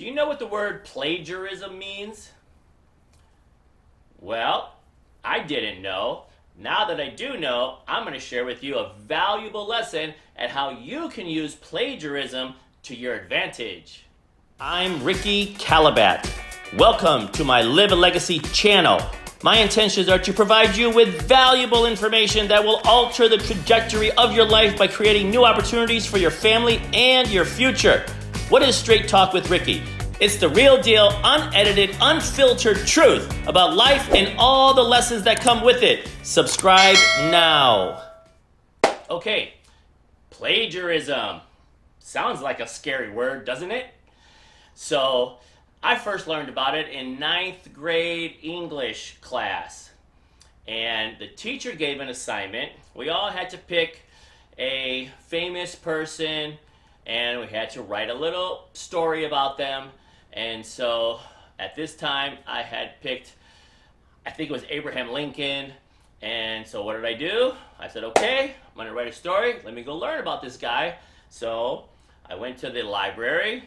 Do you know what the word plagiarism means? Well, I didn't know. Now that I do know, I'm going to share with you a valuable lesson at how you can use plagiarism to your advantage. I'm Ricky Kallabat. Welcome to my Live a Legacy channel. My intentions are to provide you with valuable information that will alter the trajectory of your life by creating new opportunities for your family and your future. What is Straight Talk with Ricky? It's the real deal, unedited, unfiltered truth about life and all the lessons that come with it. Subscribe now. Okay, plagiarism. Sounds like a scary word, doesn't it? So, I first learned about it in 9th grade English class. And the teacher gave an assignment. We all had to pick a famous person and we had to write a little story about them. And so at this time I had picked, I think it was Abraham Lincoln. And so what did I do? I said, okay, I'm gonna write a story. Let me go learn about this guy. So I went to the library,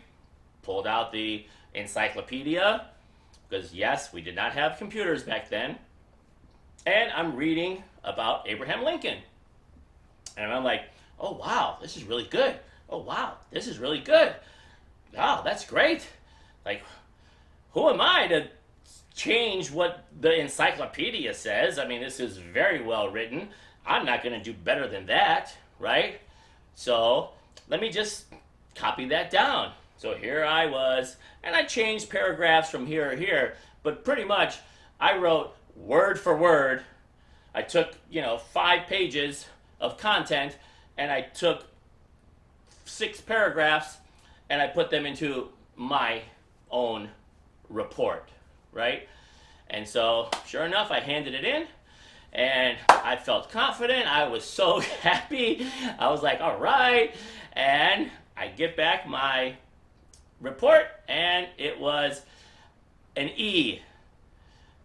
pulled out the encyclopedia, because yes, we did not have computers back then. And I'm reading about Abraham Lincoln. And I'm like, oh wow, this is really good. Oh wow, this is really good. Wow, that's great. Like, who am I to change what the encyclopedia says? I mean, this is very well written. I'm not going to do better than that, right? So let me just copy that down. So here I was, and I changed paragraphs from here or here, but pretty much I wrote word for word. I took, 5 pages of content, and I took 6 paragraphs, and I put them into my own report, right? And so, sure enough, I handed it in, and I felt confident. I was so happy. I was like, all right. And I get back my report, and it was an E.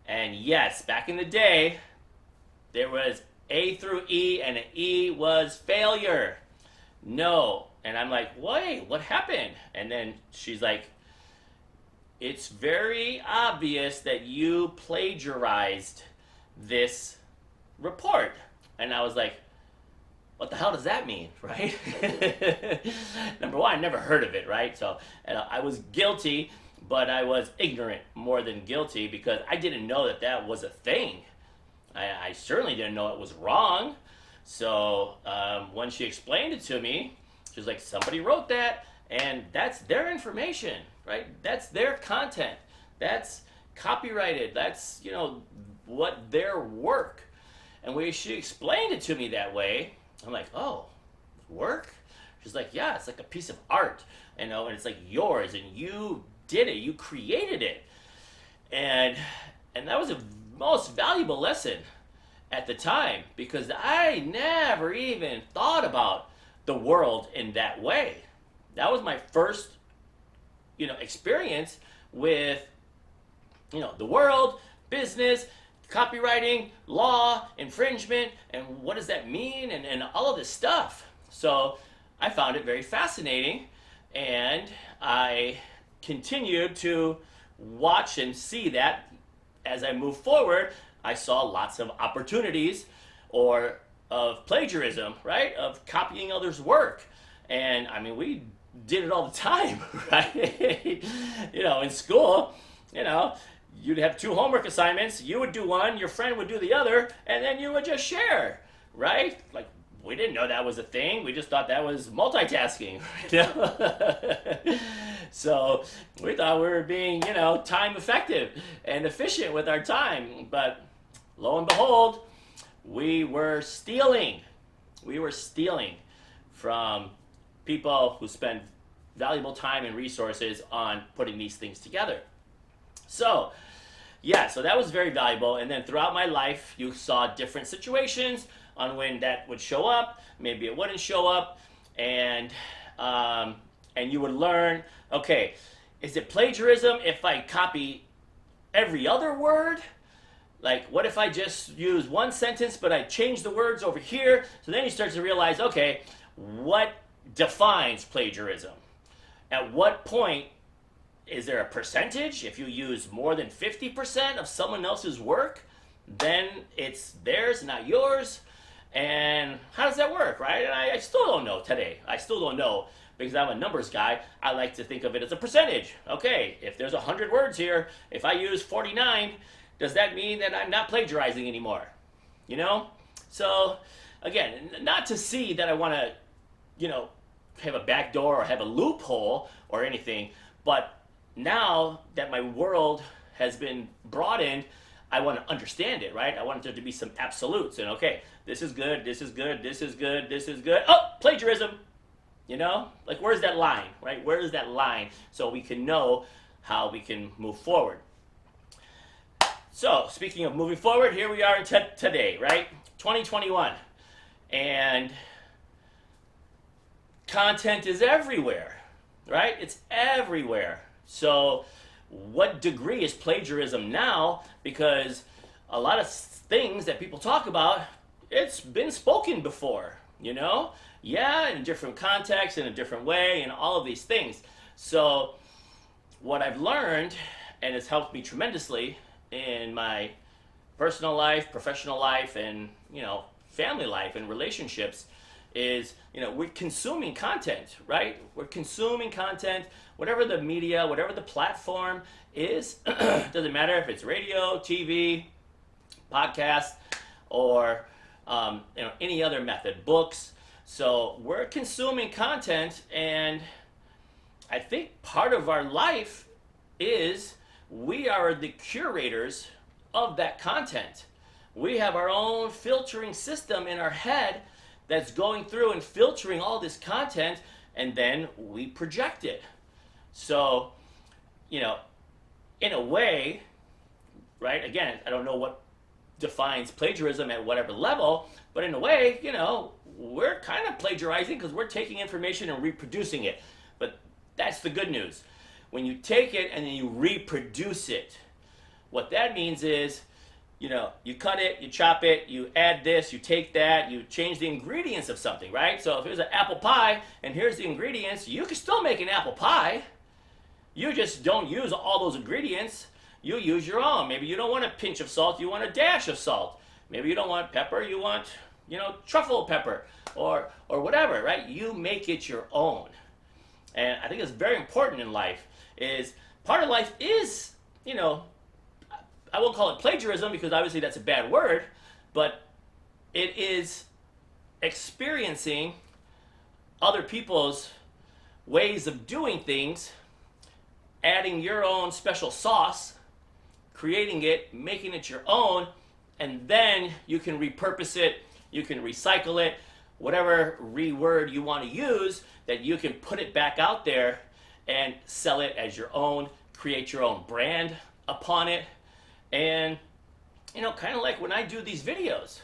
And yes, back in the day, there was A through E, and an E was failure. No. And I'm like, wait, what happened? And then she's like, it's very obvious that you plagiarized this report. And I was like, what the hell does that mean, right? Number one, I never heard of it, right? So I was guilty, but I was ignorant more than guilty because I didn't know that that was a thing. I certainly didn't know it was wrong. So when she explained it to me, she was like, somebody wrote that, and that's their information, right? That's their content. That's copyrighted. That's, what their work. And when she explained it to me that way, I'm like, oh, work? She's like, yeah, it's like a piece of art, and it's like yours, and you did it, you created it. And that was the most valuable lesson at the time, because I never even thought about the world in that way. That was my first, experience with, the world, business, copywriting, law, infringement, and what does that mean, and all of this stuff. So I found it very fascinating, and I continued to watch and see that as I moved forward. I saw lots of opportunities of plagiarism, right? Of copying others' work. And I mean, we did it all the time, right? In school, you'd have 2 homework assignments. You would do one, your friend would do the other, and then you would just share, right? Like, we didn't know that was a thing. We just thought that was multitasking, So we thought we were being, time effective and efficient with our time. But lo and behold, we were stealing. We were stealing from people who spend valuable time and resources on putting these things together. So, so that was very valuable. And then throughout my life, you saw different situations on when that would show up. Maybe it wouldn't show up. And you would learn, okay, is it plagiarism if I copy every other word? Like, what if I just use one sentence, but I change the words over here? So then you start to realize, okay, what defines plagiarism? At what point is there a percentage? If you use more than 50% of someone else's work, then it's theirs, not yours. And how does that work, right? And I still don't know today. I still don't know because I'm a numbers guy. I like to think of it as a percentage. Okay, if there's 100 words here, if I use 49, does that mean that I'm not plagiarizing anymore? You know? So, again, not to see that I want to, have a back door or have a loophole or anything, but now that my world has been broadened, I want to understand it, right? I want there to be some absolutes. And okay, this is good, this is good, this is good, this is good. Oh, plagiarism. Like where's that line, right? Where is that line so we can know how we can move forward? So, speaking of moving forward, here we are in today, right? 2021. And content is everywhere, right? It's everywhere. So, what degree is plagiarism now? Because a lot of things that people talk about, it's been spoken before, Yeah, in different contexts, in a different way, and all of these things. So, what I've learned, and it's helped me tremendously in my personal life, professional life, and, family life and relationships, is, we're consuming content, right? We're consuming content, whatever the media, whatever the platform is. Doesn't matter if it's radio, TV, podcast, or any other method, books. So we're consuming content, and I think part of our life is we are the curators of that content. We have our own filtering system in our head that's going through and filtering all this content, and then we project it. So, in a way, right, again, I don't know what defines plagiarism at whatever level, but in a way, we're kind of plagiarizing because we're taking information and reproducing it. But that's the good news. When you take it and then you reproduce it, what that means is, you cut it, you chop it, you add this, you take that, you change the ingredients of something, right? So if it was an apple pie and here's the ingredients, you can still make an apple pie. You just don't use all those ingredients. You use your own. Maybe you don't want a pinch of salt, you want a dash of salt. Maybe you don't want pepper, you want, truffle pepper or whatever, right? You make it your own. And I think it's very important in life is part of life is, I won't call it plagiarism because obviously that's a bad word, but it is experiencing other people's ways of doing things, adding your own special sauce, creating it, making it your own, and then you can repurpose it, you can recycle it, whatever reword you want to use, that you can put it back out there and sell it as your own, create your own brand upon it. And, kind of like when I do these videos,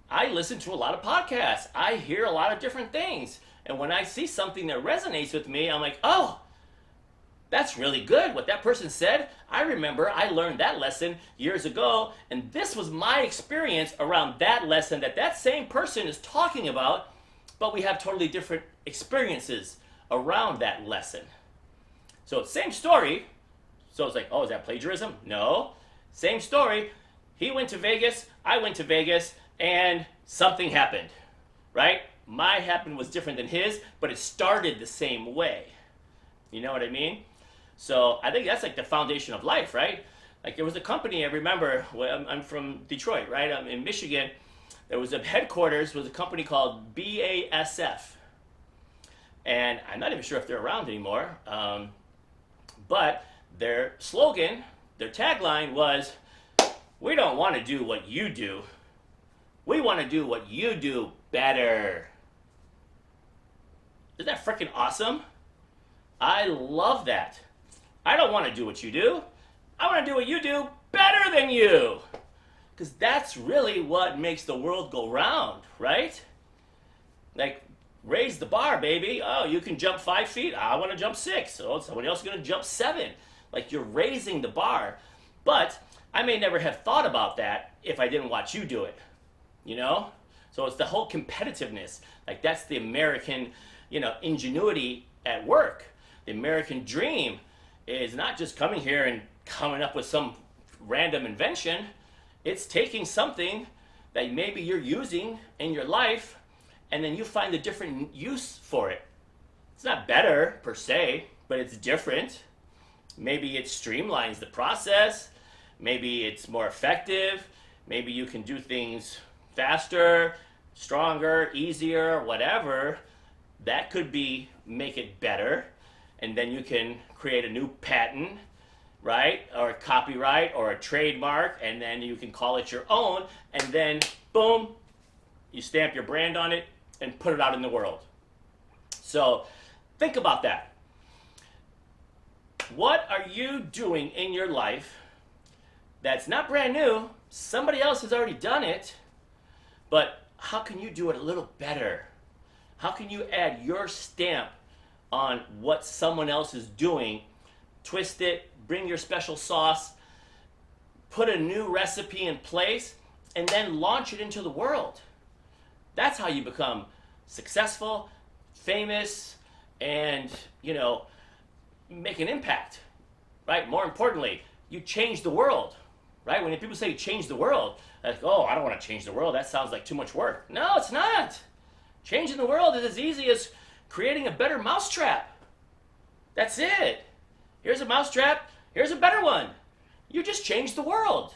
I listen to a lot of podcasts. I hear a lot of different things. And when I see something that resonates with me, I'm like, oh, that's really good. What that person said, I remember I learned that lesson years ago. And this was my experience around that lesson that same person is talking about. But we have totally different experiences around that lesson. So same story. So it's like, oh, is that plagiarism? No. Same story. He went to Vegas, I went to Vegas, and something happened, right? My happened was different than his, but it started the same way. You know what I mean? So I think that's like the foundation of life, right? Like there was a company, I remember, I'm from Detroit, right? I'm in Michigan. There was a headquarters, was a company called BASF. And I'm not even sure if they're around anymore. But their slogan, their tagline was, we don't want to do what you do. We want to do what you do better. Isn't that freaking awesome? I love that. I don't want to do what you do. I want to do what you do better than you. Because that's really what makes the world go round, right? Like, raise the bar, baby. Oh, you can jump 5 feet. I want to jump 6. Oh, someone else is going to jump 7. Like, you're raising the bar. But I may never have thought about that if I didn't watch you do it. So it's the whole competitiveness. Like, that's the American, ingenuity at work. The American dream is not just coming here and coming up with some random invention. It's taking something that maybe you're using in your life, and then you find a different use for it. It's not better per se, but it's different. Maybe it streamlines the process. Maybe it's more effective. Maybe you can do things faster, stronger, easier, whatever. That could be make it better. And then you can create a new patent, right? Or a copyright or a trademark, and then you can call it your own, and then boom, you stamp your brand on it and put it out in the world. So think about that. What are you doing in your life that's not brand new? Somebody else has already done it, but how can you do it a little better? How can you add your stamp on what someone else is doing? Twist it, bring your special sauce, put a new recipe in place, and then launch it into the world. That's how you become successful, famous, and, make an impact, right? More importantly, you change the world, right? When people say change the world, like, oh, I don't want to change the world. That sounds like too much work. No, it's not. Changing the world is as easy as creating a better mousetrap. That's it. Here's a mousetrap. Here's a better one. You just changed the world.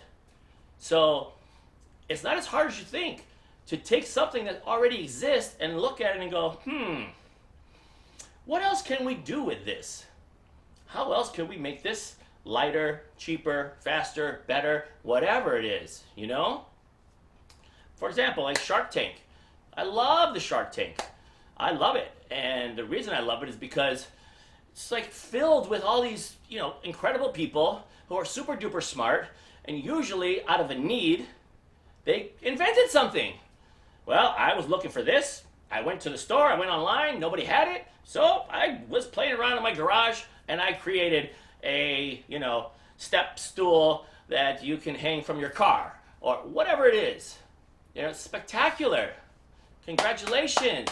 So it's not as hard as you think to take something that already exists and look at it and go, what else can we do with this? How else can we make this lighter, cheaper, faster, better, whatever it is, For example, like Shark Tank. I love the Shark Tank. I love it. And the reason I love it is because it's like filled with all these, incredible people who are super duper smart, and usually out of a need, they invented something. Well, I was looking for this. I went to the store, I went online, nobody had it. So I was playing around in my garage and I created a, step stool that you can hang from your car or whatever it is. It's spectacular. Congratulations.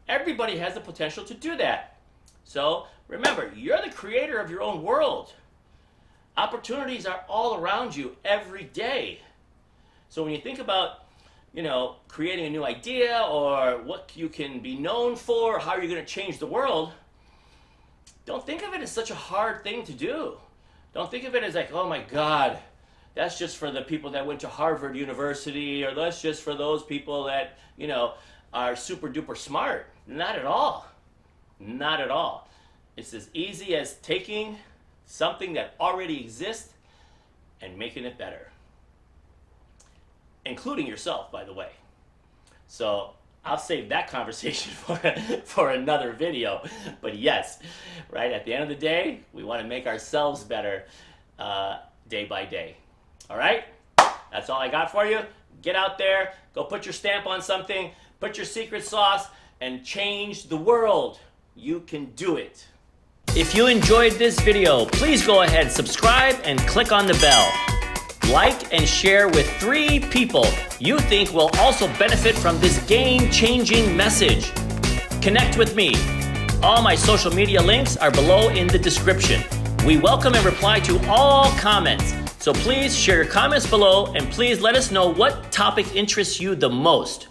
Everybody has the potential to do that. So remember, you're the creator of your own world. Opportunities are all around you every day. So when you think about, creating a new idea or what you can be known for, or how you're going to change the world, don't think of it as such a hard thing to do. Don't think of it as like, oh my God, that's just for the people that went to Harvard University, or that's just for those people that, are super duper smart. Not at all. Not at all. It's as easy as taking something that already exists and making it better. Including yourself, by the way. So I'll save that conversation for another video. But yes, right, at the end of the day, we want to make ourselves better day by day. All right? That's all I got for you. Get out there, go put your stamp on something, put your secret sauce, and change the world. You can do it. If you enjoyed this video, please go ahead, subscribe, and click on the bell. Like and share with 3 people you think will also benefit from this game-changing message. Connect with me. All my social media links are below in the description. We welcome and reply to all comments. So please share your comments below, and please let us know what topic interests you the most.